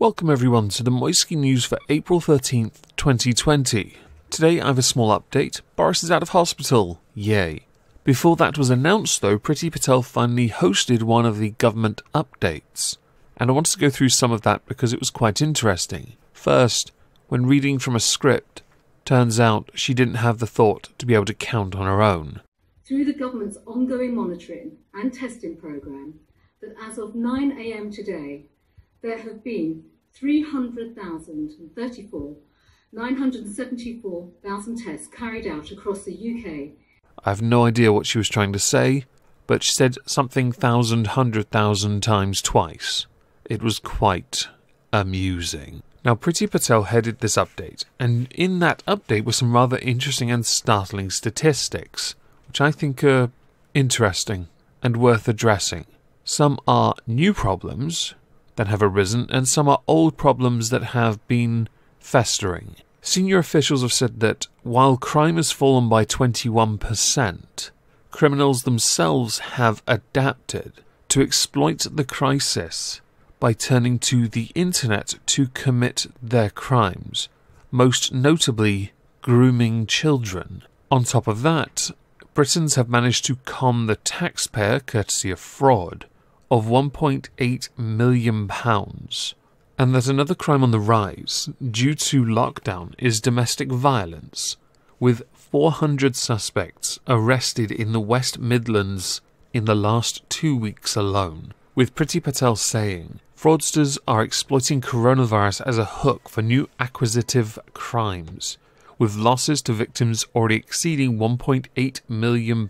Welcome everyone to the Moisky News for April 13th, 2020. Today I have a small update. Boris is out of hospital. Yay. Before that was announced though, Priti Patel finally hosted one of the government updates. And I wanted to go through some of that because it was quite interesting. First, when reading from a script, turns out she didn't have the thought to be able to count on her own. Through the government's ongoing monitoring and testing programme, that as of 9 AM today, there have been 974,000 tests carried out across the UK. I have no idea what she was trying to say, but she said something 100,000 times twice. It was quite amusing. Now, Priti Patel headed this update, and in that update were some rather interesting and startling statistics, which I think are interesting and worth addressing. Some are new problems that have arisen, and some are old problems that have been festering. Senior officials have said that while crime has fallen by 21%, criminals themselves have adapted to exploit the crisis by turning to the internet to commit their crimes, most notably grooming children. On top of that, Britons have managed to con the taxpayer, courtesy of fraud, of £1.8 million. And that another crime on the rise, due to lockdown, is domestic violence, with 400 suspects arrested in the West Midlands in the last 2 weeks alone. With Priti Patel saying, fraudsters are exploiting coronavirus as a hook for new acquisitive crimes, with losses to victims already exceeding £1.8 million.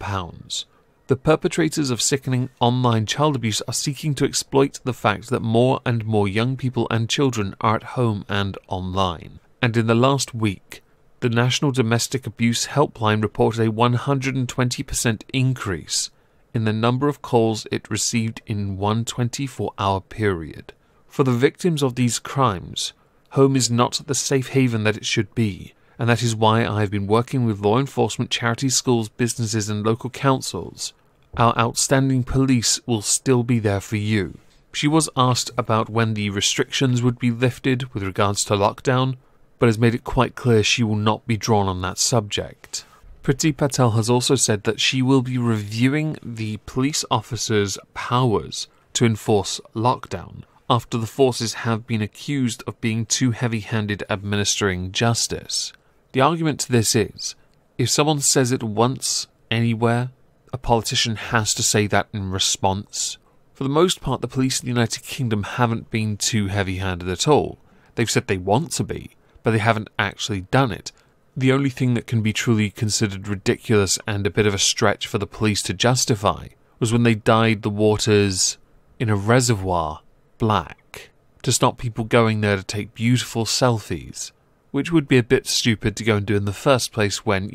The perpetrators of sickening online child abuse are seeking to exploit the fact that more and more young people and children are at home and online. And in the last week, the National Domestic Abuse Helpline reported a 120% increase in the number of calls it received in one 24-hour period. For the victims of these crimes, home is not the safe haven that it should be, and that is why I have been working with law enforcement, charities, schools, businesses and local councils. Our outstanding police will still be there for you. She was asked about when the restrictions would be lifted with regards to lockdown, but has made it quite clear she will not be drawn on that subject. Priti Patel has also said that she will be reviewing the police officers' powers to enforce lockdown, after the forces have been accused of being too heavy-handed administering justice. The argument to this is, if someone says it once, anywhere, a politician has to say that in response. For the most part, the police in the United Kingdom haven't been too heavy-handed at all. They've said they want to be, but they haven't actually done it. The only thing that can be truly considered ridiculous and a bit of a stretch for the police to justify was when they dyed the waters in a reservoir black to stop people going there to take beautiful selfies, which would be a bit stupid to go and do in the first place when,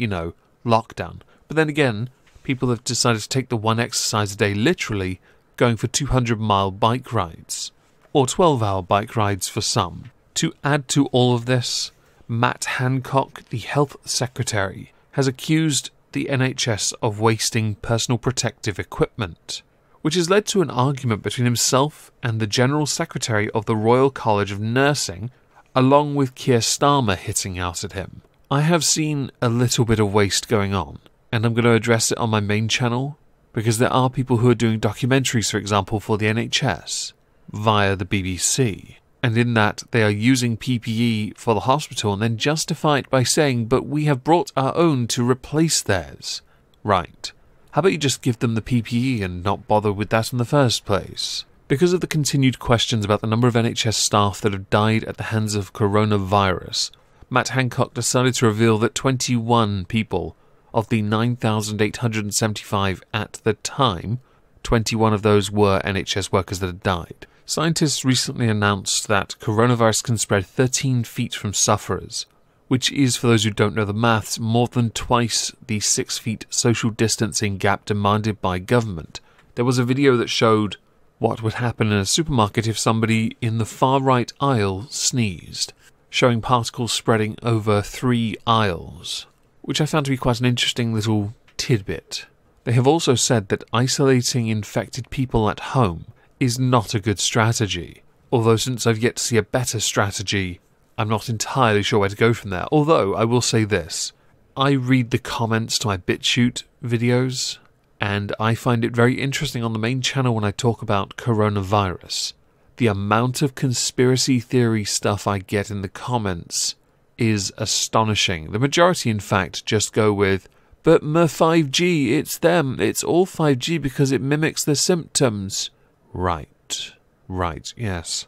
lockdown. But then again, people have decided to take the one exercise a day literally, going for 200-mile bike rides, or 12-hour bike rides for some. To add to all of this, Matt Hancock, the Health Secretary, has accused the NHS of wasting personal protective equipment, which has led to an argument between himself and the General Secretary of the Royal College of Nursing, along with Keir Starmer hitting out at him. I have seen a little bit of waste going on, and I'm going to address it on my main channel, because there are people who are doing documentaries, for example, for the NHS, via the BBC. And in that, they are using PPE for the hospital and then justify it by saying, but we have brought our own to replace theirs. Right. How about you just give them the PPE and not bother with that in the first place? Because of the continued questions about the number of NHS staff that have died at the hands of coronavirus, Matt Hancock decided to reveal that 21 people of the 9,875 at the time, 21 of those were NHS workers that had died. Scientists recently announced that coronavirus can spread 13 feet from sufferers, which is, for those who don't know the maths, more than twice the 6 feet social distancing gap demanded by government. There was a video that showed what would happen in a supermarket if somebody in the far right aisle sneezed, showing particles spreading over 3 aisles, which I found to be quite an interesting little tidbit. They have also said that isolating infected people at home is not a good strategy. Although since I've yet to see a better strategy, I'm not entirely sure where to go from there. Although, I will say this. I read the comments to my BitChute videos, and I find it very interesting on the main channel when I talk about coronavirus. The amount of conspiracy theory stuff I get in the comments is astonishing. The majority, in fact, just go with, but my 5G, it's them. It's all 5G because it mimics the symptoms. Right, yes.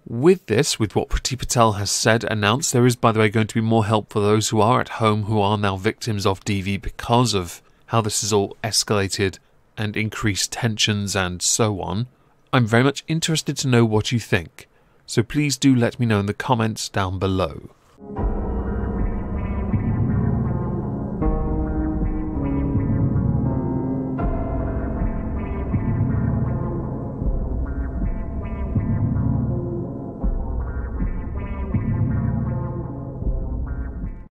With what Priti Patel has said, announced, there is, by the way, going to be more help for those who are at home who are now victims of DV because of how this has all escalated and increased tensions and so on. I'm very much interested to know what you think, so please do let me know in the comments down below.